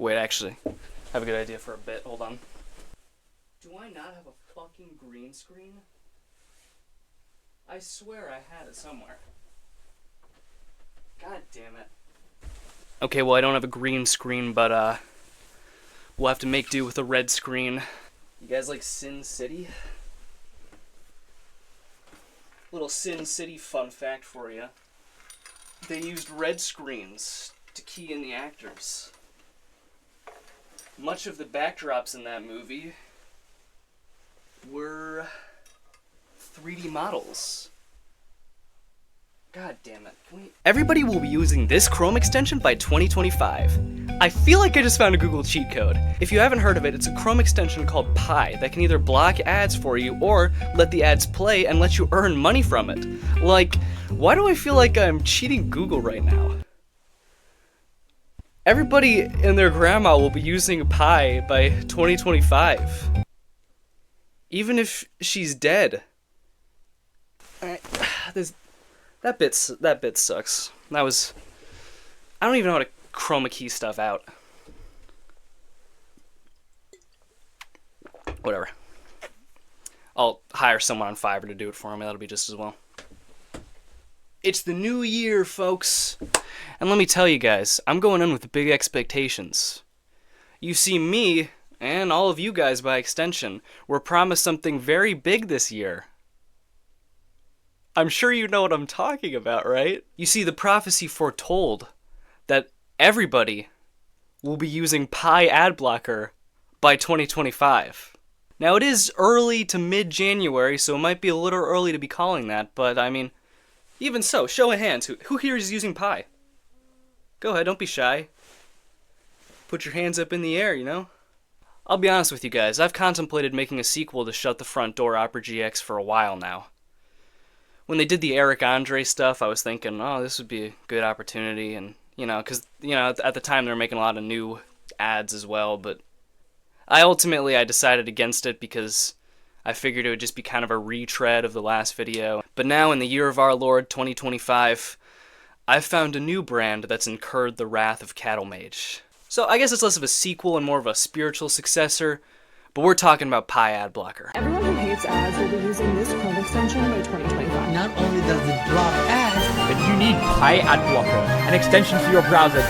Wait, actually, I have a good idea for a bit. Hold on. Do I not have a fucking green screen? I swear I had it somewhere. God damn it. Okay, well, I don't have a green screen, but, we'll have to make do with a red screen. You guys like Sin City? Little Sin City fun fact for you. They used red screens to key in the actors. Much of the backdrops in that movie were 3D models. God damn it. Everybody will be using this Chrome extension by 2025. I feel like I just found a Google cheat code. If you haven't heard of it, it's a Chrome extension called Pi that can either block ads for you or let the ads play and let you earn money from it. Like, why do I feel like I'm cheating Google right now? Everybody and their grandma will be using Pi by 2025. Even if she's dead. Alright, that bit sucks. I don't even know how to chroma key stuff out. Whatever. I'll hire someone on Fiverr to do it for me, that'll be just as well. It's the new year, folks. And let me tell you guys, I'm going in with big expectations. You see, me, and all of you guys by extension, were promised something very big this year. I'm sure you know what I'm talking about, right? You see, the prophecy foretold that everybody will be using Pi Adblocker by 2025. Now, it is early to mid-January, so it might be a little early to be calling that, but I mean, even so, show of hands, who here is using Pi? Go ahead, don't be shy. Put your hands up in the air, you know? I'll be honest with you guys, I've contemplated making a sequel to Shut the Front Door Opera GX for a while now. When they did the Eric Andre stuff, I was thinking, oh, this would be a good opportunity, and, you know, because, you know, at the time they were making a lot of new ads as well, but I decided against it because I figured it would just be kind of a retread of the last video. But now, in the year of our Lord, 2025, I've found a new brand that's incurred the wrath of Cattle Mage. So I guess it's less of a sequel and more of a spiritual successor, but we're talking about Pi Adblocker. Everyone who hates ads will be using this Chrome extension by 2025. Not only does it block ads, but you need Pi Adblocker, an extension for your browser.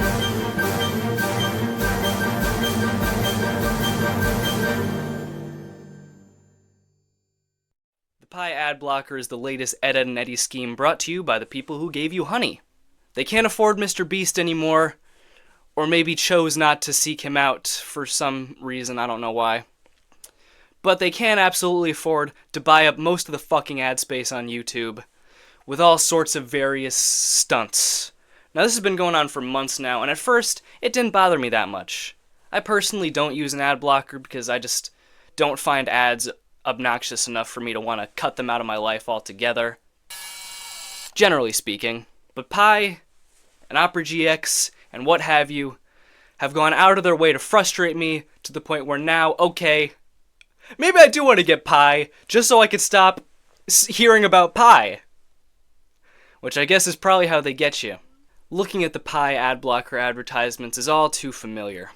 The Pi Adblocker is the latest Ed, Edd and Eddy scheme brought to you by the people who gave you honey. They can't afford Mr. Beast anymore, or maybe chose not to seek him out for some reason, I don't know why. But they can absolutely afford to buy up most of the fucking ad space on YouTube with all sorts of various stunts. Now, this has been going on for months now, and at first, it didn't bother me that much. I personally don't use an ad blocker because I just don't find ads obnoxious enough for me to want to cut them out of my life altogether. Generally speaking. But Pi and Opera GX and what have you have gone out of their way to frustrate me to the point where now, okay, maybe I do want to get Pi, just so I could stop hearing about Pi. Which I guess is probably how they get you. Looking at the Pi Adblocker advertisements is all too familiar.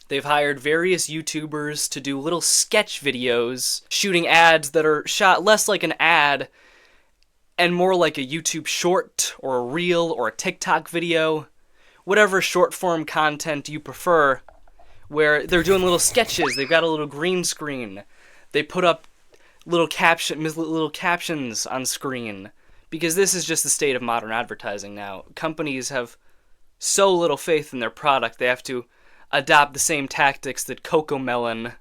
They've hired various YouTubers to do little sketch videos, shooting ads that are shot less like an ad and more like a YouTube short, or a reel, or a TikTok video. Whatever short-form content you prefer, where they're doing little sketches, they've got a little green screen, they put up little captions on screen, because this is just the state of modern advertising now. Companies have so little faith in their product, they have to adopt the same tactics that Cocomelon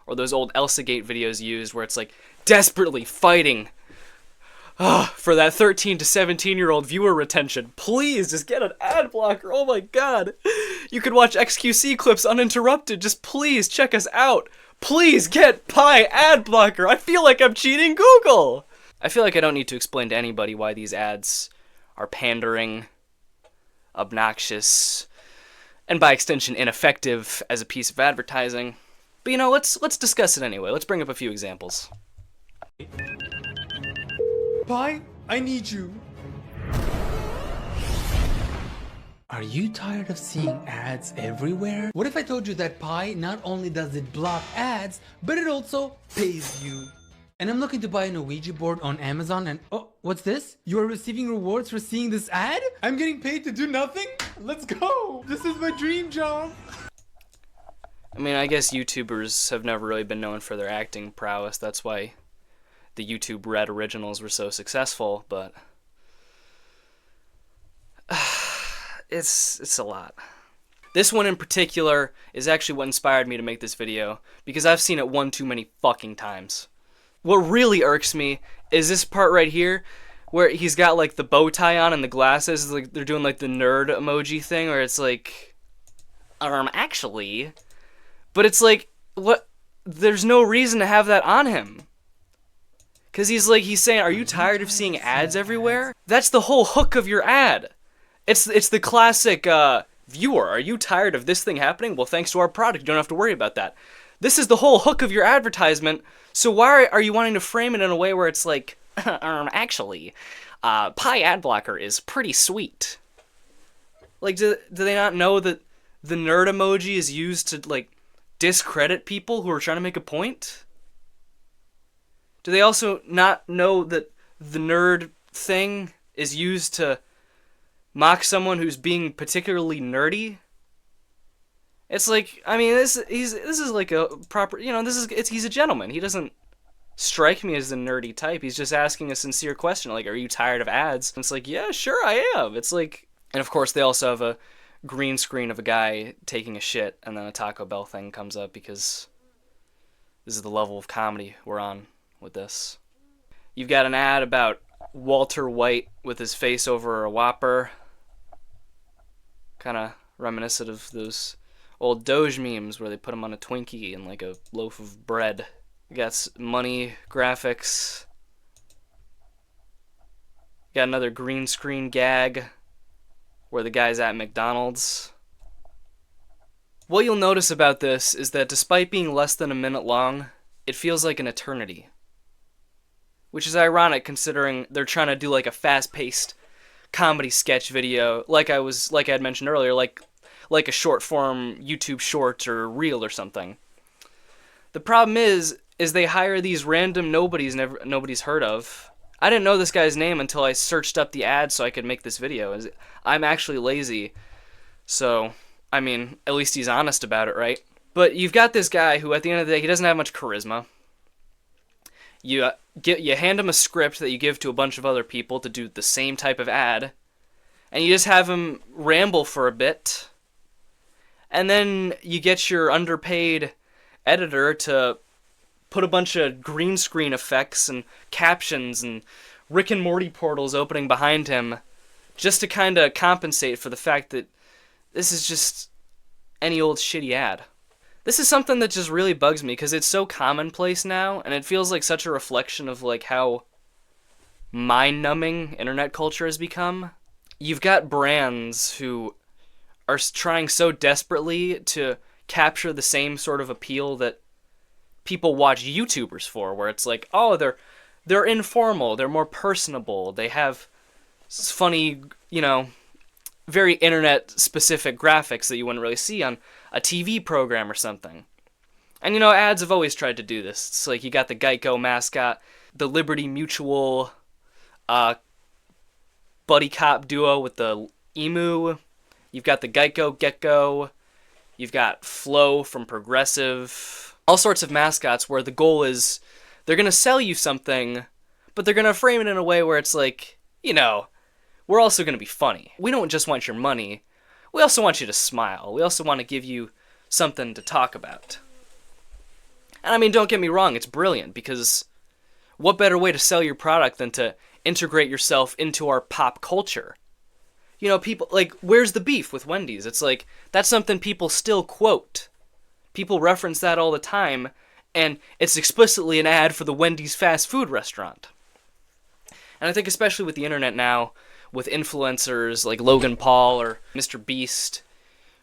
or those old Elsagate videos used, where it's like desperately fighting for that 13 to 17-year-old viewer retention. Please, just get an ad blocker. Oh my god. You could watch XQC clips uninterrupted. Just please check us out. Please get Pi ad blocker. I feel like I'm cheating Google. I feel like I don't need to explain to anybody why these ads are pandering, obnoxious, and by extension ineffective as a piece of advertising. But you know, let's discuss it anyway. Let's bring up a few examples. Pi, I need you. Are Are you tired of seeing ads everywhere? What if I told you that Pi not only does it block ads, but it also pays you? And I'm looking to buy an Ouija board on Amazon and oh, what's this? You are receiving rewards for seeing this ad? I'm getting paid to do nothing? Let's go! This is my dream job! I mean, I guess YouTubers have never really been known for their acting prowess. That's why the YouTube Red originals were so successful, but it's a lot. This one in particular is actually what inspired me to make this video, because I've seen it one too many fucking times. What really irks me is this part right here, where he's got like the bow tie on and the glasses, like they're doing like the nerd emoji thing, where it's like, actually, but it's like, what? There's no reason to have that on him. Cause he's saying, are you tired of seeing ads everywhere? That's the whole hook of your ad. It's the classic, viewer, are you tired of this thing happening? Well, thanks to our product, you don't have to worry about that. This is the whole hook of your advertisement, so why are you wanting to frame it in a way where it's like, actually, Pi Adblocker is pretty sweet. Like, do they not know that the nerd emoji is used to, like, discredit people who are trying to make a point? Do they also not know that the nerd thing is used to mock someone who's being particularly nerdy? It's like, I mean, this is like a proper, you know, he's a gentleman. He doesn't strike me as the nerdy type. He's just asking a sincere question, like, are you tired of ads? And it's like, yeah, sure I am. It's like, and of course they also have a green screen of a guy taking a shit, and then a Taco Bell thing comes up, because this is the level of comedy we're on with this. You've got an ad about Walter White with his face over a Whopper. Kind of reminiscent of those old Doge memes where they put him on a Twinkie and like a loaf of bread. You got money graphics. You got another green screen gag where the guy's at McDonald's. What you'll notice about this is that despite being less than a minute long, it feels like an eternity. Which is ironic considering they're trying to do like a fast-paced comedy sketch video, like I had mentioned earlier, like a short form YouTube short or reel or something. The problem is they hire these random nobody's heard of. I didn't know this guy's name until I searched up the ad so I could make this video. I'm actually lazy, so I mean, at least he's honest about it, right? But you've got this guy who, at the end of the day, he doesn't have much charisma. You hand him a script that you give to a bunch of other people to do the same type of ad, and you just have him ramble for a bit, and then you get your underpaid editor to put a bunch of green screen effects and captions and Rick and Morty portals opening behind him just to kind of compensate for the fact that this is just any old shitty ad. This is something that just really bugs me because it's so commonplace now, and it feels like such a reflection of like how mind-numbing internet culture has become. You've got brands who are trying so desperately to capture the same sort of appeal that people watch YouTubers for, where it's like, oh, they're informal, they're more personable, they have funny, you know, very internet-specific graphics that you wouldn't really see on a TV program or something. And, you know, ads have always tried to do this. It's like you got the Geico mascot, the Liberty Mutual buddy cop duo with the emu. You've got the Geico Gecko. You've got Flo from Progressive. All sorts of mascots where the goal is they're going to sell you something, but they're going to frame it in a way where it's like, you know, we're also going to be funny. We don't just want your money. We also want you to smile. We also want to give you something to talk about. And I mean, don't get me wrong, it's brilliant, because what better way to sell your product than to integrate yourself into our pop culture? You know, people, like, where's the beef with Wendy's? It's like, that's something people still quote. People reference that all the time, and it's explicitly an ad for the Wendy's fast food restaurant. And I think especially with the internet now, with influencers like Logan Paul or Mr. Beast,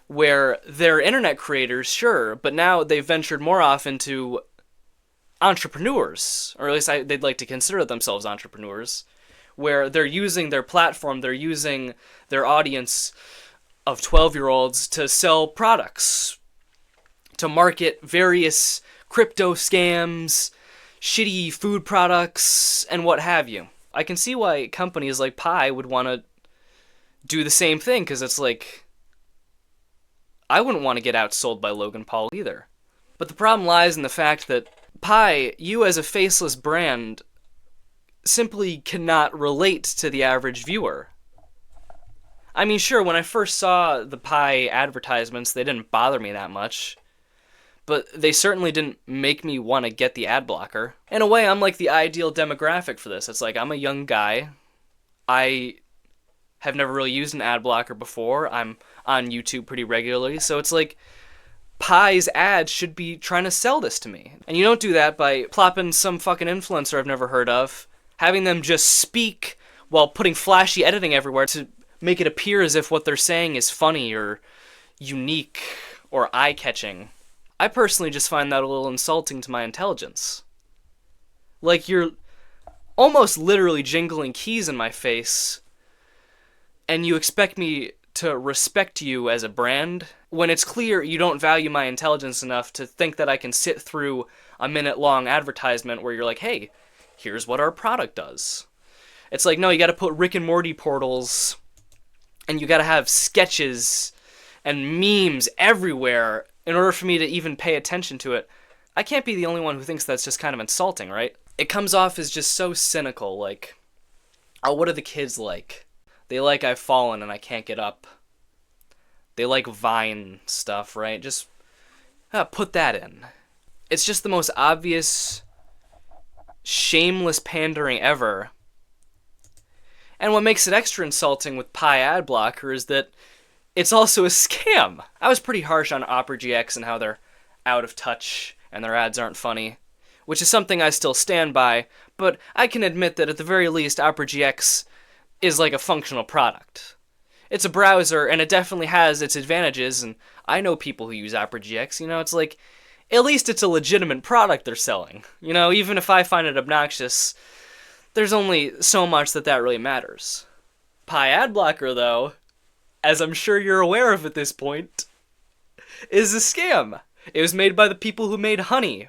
where they're internet creators, sure, but now they've ventured more off into entrepreneurs, or at least they'd like to consider themselves entrepreneurs, where they're using their platform, they're using their audience of 12-year-olds to sell products, to market various crypto scams, shitty food products, and what have you. I can see why companies like Pi would want to do the same thing, because it's like, I wouldn't want to get outsold by Logan Paul either. But the problem lies in the fact that Pi, you as a faceless brand, simply cannot relate to the average viewer. I mean, sure, when I first saw the Pi advertisements, they didn't bother me that much, but they certainly didn't make me want to get the ad blocker. In a way, I'm like the ideal demographic for this. It's like, I'm a young guy. I have never really used an ad blocker before. I'm on YouTube pretty regularly, so it's like, Pi's ads should be trying to sell this to me. And you don't do that by plopping some fucking influencer I've never heard of, having them just speak while putting flashy editing everywhere to make it appear as if what they're saying is funny or unique or eye-catching. I personally just find that a little insulting to my intelligence. Like, you're almost literally jingling keys in my face, and you expect me to respect you as a brand, when it's clear you don't value my intelligence enough to think that I can sit through a minute-long advertisement where you're like, hey, here's what our product does. It's like, no, you gotta put Rick and Morty portals, and you gotta have sketches and memes everywhere in order for me to even pay attention to it. I can't be the only one who thinks that's just kind of insulting, right? It comes off as just so cynical, like, oh, what do the kids like? They like I've fallen and I can't get up. They like Vine stuff, right? Just put that in. It's just the most obvious, shameless pandering ever. And what makes it extra insulting with Pi Adblocker is that it's also a scam. I was pretty harsh on Opera GX and how they're out of touch and their ads aren't funny, which is something I still stand by, but I can admit that at the very least Opera GX is like a functional product. It's a browser, and it definitely has its advantages, and I know people who use Opera GX, you know, it's like, at least it's a legitimate product they're selling. You know, even if I find it obnoxious, there's only so much that really matters. Pi Adblocker, though, as I'm sure you're aware of at this point, is a scam. It was made by the people who made Honey.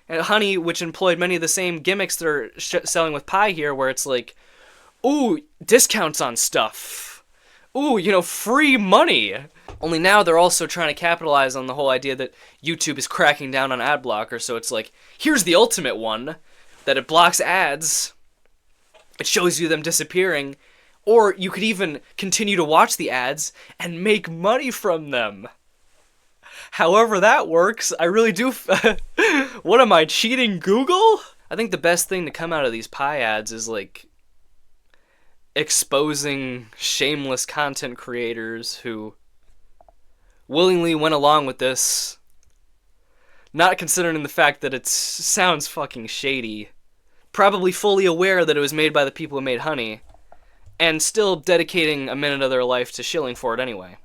And Honey, which employed many of the same gimmicks they're selling with Pi here, where it's like, ooh, discounts on stuff. Ooh, you know, free money. Only now they're also trying to capitalize on the whole idea that YouTube is cracking down on ad blocker, so it's like, here's the ultimate one, that it blocks ads, it shows you them disappearing, or you could even continue to watch the ads and make money from them. However that works, I really do... What am I, cheating Google? I think the best thing to come out of these Pi ads is, like, exposing shameless content creators who willingly went along with this, not considering the fact that it sounds fucking shady, probably fully aware that it was made by the people who made Honey, and still dedicating a minute of their life to shilling for it anyway.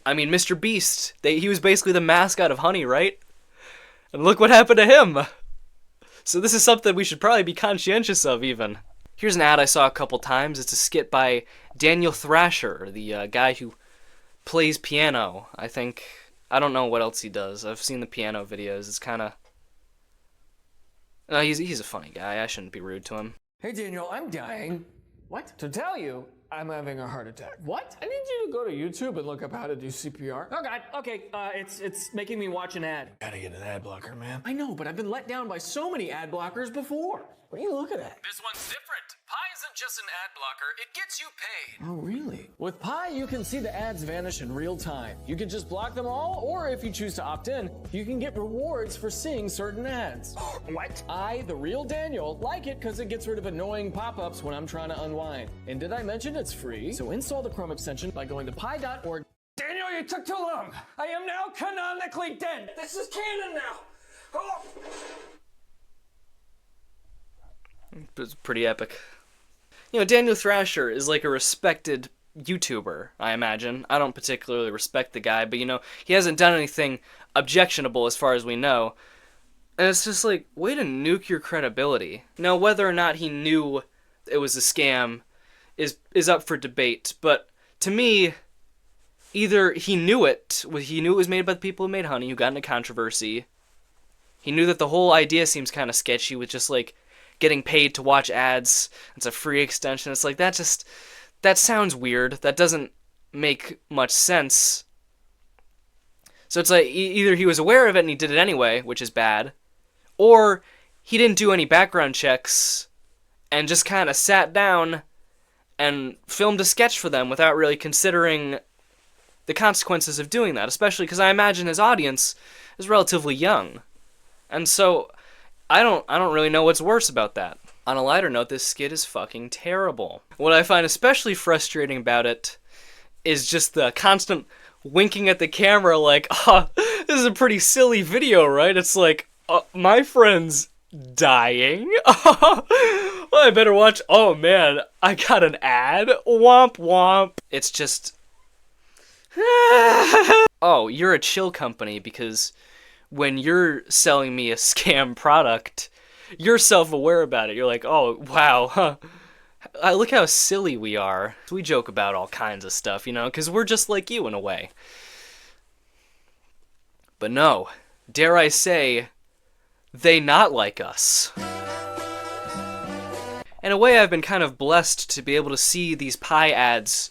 I mean, Mr. Beast, he was basically the mascot of Honey, right? And look what happened to him! So this is something we should probably be conscientious of, even. Here's an ad I saw a couple times. It's a skit by Daniel Thrasher, the guy who plays piano, I think. I don't know what else he does. I've seen the piano videos. It's kind of... No, he's a funny guy. I shouldn't be rude to him. Hey Daniel, I'm dying. What? To tell you, I'm having a heart attack. What? I need you to go to YouTube and look up how to do CPR. Oh God, okay, it's making me watch an ad. Gotta get an ad blocker, man. I know, but I've been let down by so many ad blockers before. What are you looking at? This one's different. Pi isn't just an ad blocker, it gets you paid. Oh, really? With Pi, you can see the ads vanish in real time. You can just block them all, or if you choose to opt in, you can get rewards for seeing certain ads. What? I, the real Daniel, like it because it gets rid of annoying pop-ups when I'm trying to unwind. And did I mention it's free? So install the Chrome extension by going to pi.org. Daniel, you took too long. I am now canonically dead. This is canon now. Oh. It's pretty epic. You know, Daniel Thrasher is like a respected YouTuber, I imagine. I don't particularly respect the guy, but you know, he hasn't done anything objectionable as far as we know. And it's just like, way to nuke your credibility. Now, whether or not he knew it was a scam is up for debate, but to me, either he knew it was made by the people who made honey, who got into controversy. He knew that the whole idea seems kind of sketchy with just like getting paid to watch ads. It's a free extension. It's like that sounds weird. That doesn't make much sense. So it's like either he was aware of it and he did it anyway, which is bad, or he didn't do any background checks and just kind of sat down and filmed a sketch for them without really considering the consequences of doing that, especially because I imagine his audience is relatively young. And so I don't really know what's worse about that. On a lighter note, this skit is fucking terrible. What I find especially frustrating about it is just the constant winking at the camera like, this is a pretty silly video, right? It's like, my friend's dying? Well, I better watch. Oh man, I got an ad? Womp womp. It's just... Oh, you're a chill company because when you're selling me a scam product, you're self-aware about it. You're like, oh, wow, huh. Look how silly we are. We joke about all kinds of stuff, you know, because we're just like you in a way. But no, dare I say, they not like us. In a way, I've been kind of blessed to be able to see these pie ads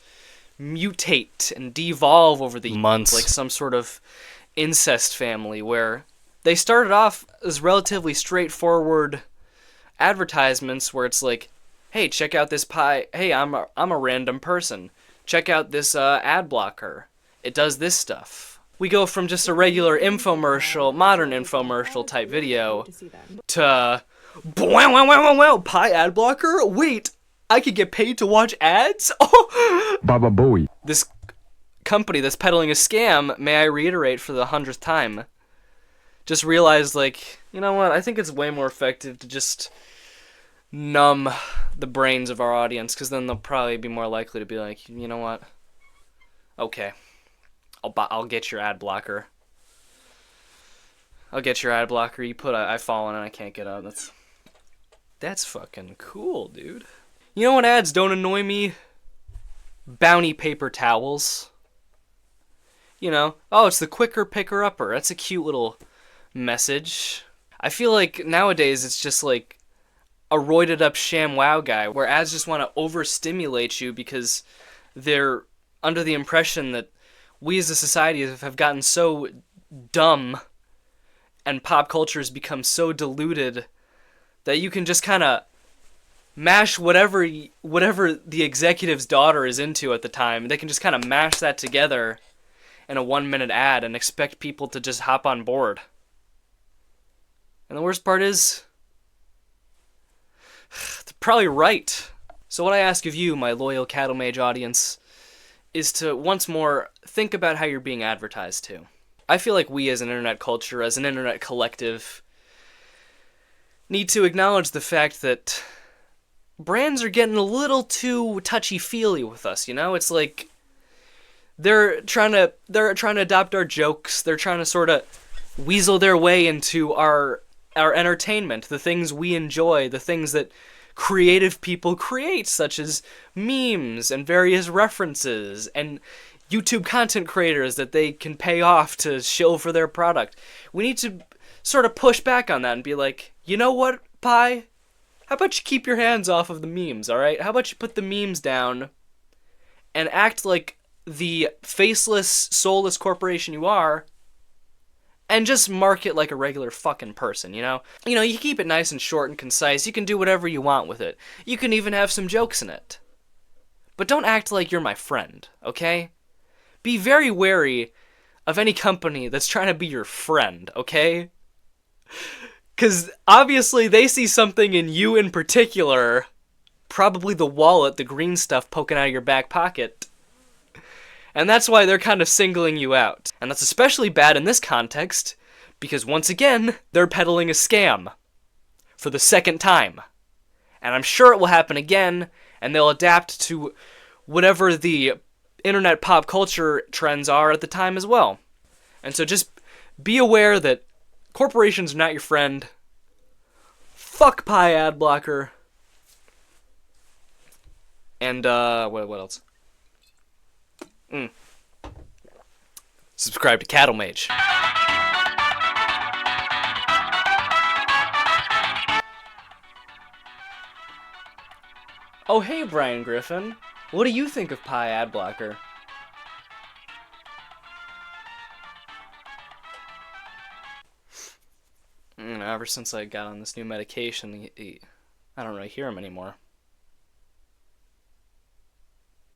mutate and devolve over the months, like some sort of incest family, where they started off as relatively straightforward advertisements where it's like, hey, check out this pie. Hey, I'm a random person. Check out this ad blocker. It does this stuff. We go from just a regular infomercial, modern infomercial type video to wow, pie ad blocker? Wait, I could get paid to watch ads? Oh, Baba Booey. This company that's peddling a scam, may I reiterate for the 100th time, just realized, like, you know what, I think it's way more effective to just numb the brains of our audience, because then they'll probably be more likely to be like, you know what, okay, I'll get your ad blocker. I'll get your ad blocker. You put I've fallen and I can't get up. That's fucking cool, dude. You know what ads don't annoy me? Bounty paper towels. You know, oh, it's the quicker picker-upper. That's a cute little message. I feel like nowadays it's just like a roided up ShamWow guy, where ads just want to overstimulate you because they're under the impression that we as a society have gotten so dumb and pop culture has become so diluted that you can just kind of mash whatever the executive's daughter is into at the time. They can just kind of mash that together in a 1-minute ad and expect people to just hop on board. And the worst part is, they're probably right. So what I ask of you, my loyal Cattle Mage audience, is to once more think about how you're being advertised to. I feel like we as an internet culture, as an internet collective, need to acknowledge the fact that brands are getting a little too touchy-feely with us, you know? It's like they're trying to adopt our jokes. They're trying to sort of weasel their way into our entertainment, the things we enjoy, the things that creative people create, such as memes and various references and YouTube content creators that they can pay off to shill for their product. We need to sort of push back on that and be like, you know what, Pie? How about you keep your hands off of the memes, alright? How about you put the memes down and act like the faceless, soulless corporation you are, and just market like a regular fucking person, you know? You know, you keep it nice and short and concise. You can do whatever you want with it. You can even have some jokes in it. But don't act like you're my friend, okay? Be very wary of any company that's trying to be your friend, okay? Because obviously they see something in you in particular, probably the wallet, the green stuff poking out of your back pocket. And that's why they're kind of singling you out. And that's especially bad in this context, because once again, they're peddling a scam. For the second time. And I'm sure it will happen again, and they'll adapt to whatever the internet pop culture trends are at the time as well. And so just be aware that corporations are not your friend. Fuck Pie ad blocker. And, what else? Subscribe to Cattle Mage. Oh hey Brian Griffin, what do you think of Pi Adblocker? Ever since I got on this new medication, I don't really hear him anymore.